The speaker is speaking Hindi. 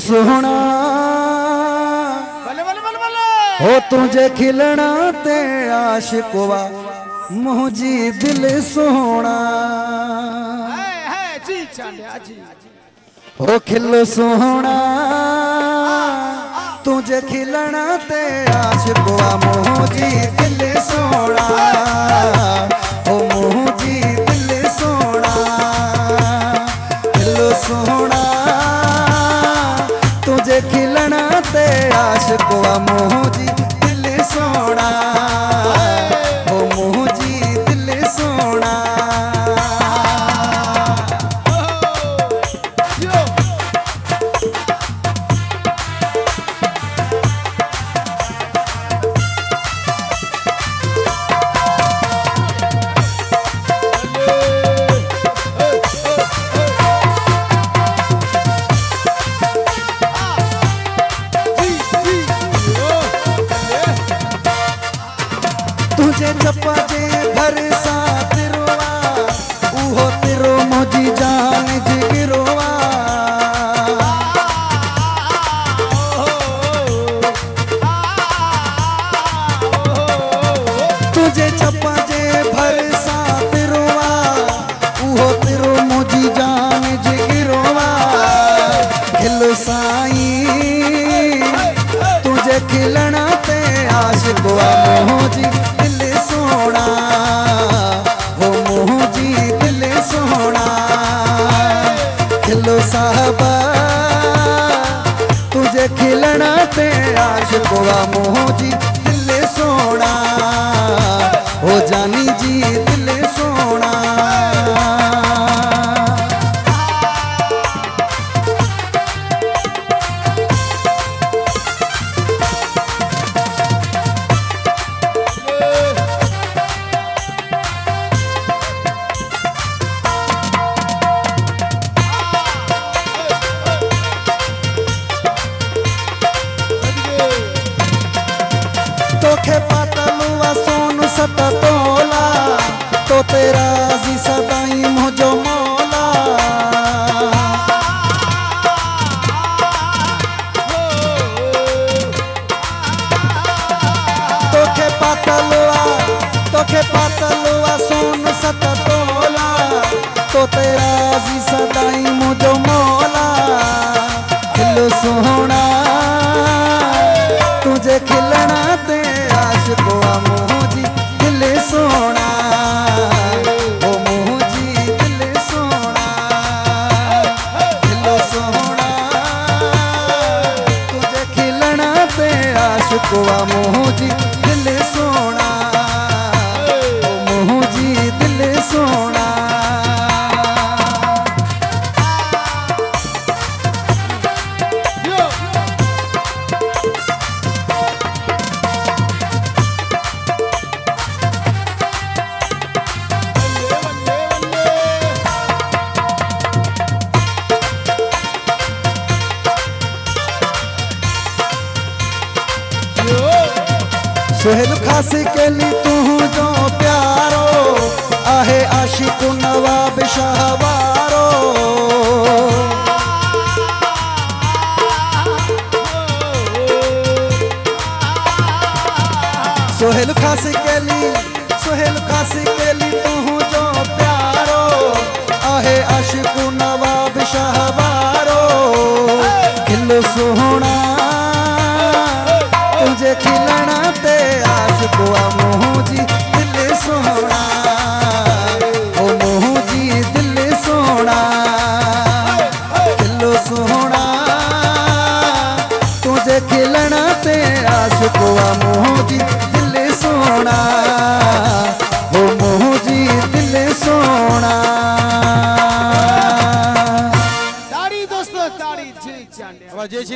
सोहना हो तुझे खिलना ते आशिकवा मुझी दिल सोहना हो खिल सोहना तुझे खिलना ते आशिकवा मुझी दिल सोहना हो मुझी दिल सोहना खिल सोहना तुझे खिलना ते आशिकवा मुझी दिल सोहना हो मुझी दिल सोहना तुझे चप्पा जे घर सा तिरोवा उहो तिरो मोजी जान जिगरोवा तुझे चप्पा जे घर सा तिरोवा उहो तिरो मोजी जान जिगरोवा खिल साईं तुझे खिलना ते आशिकवा मोजी सोना हो मुझी दिल सोना खिलो साहबा तुझे खिलना ते आशिकवा मुझी दिल सोना हो जानी जी दिल सोना तोखे पातलुआ सोन सत तोला तो तेरा जी सदाई मुझो मौला तोखे पातलुआ सोन सत तोला तो तेरा जी सदाई मुझो मौला खिलो सोहना तुझे खिलना ते आशिकवा मुझी दिल सोना ओ मुझी दिल सोना खिलो सोहना तुझे खिलना ते आशिकवा मुझी दिल सोना ओ मुझी दिल सोना सोहेल खासी के ली तू जो प्यारो आहे आशिक नवाब शाहवारो सोहेल खासी के ली तू जो प्यारो आहे आशिक नवाब शाहवारो खिलो सोहना तुझे खिलना ते आशिकवा मुझी दिल सोहना ओ मुझी दिल सोहना खिलो सोहना तुझे खिलना ते आशिकवा मुझी दिल सोहना ओ मुझी दिल सोहना ताड़ी दोस्तों ताड़ी जी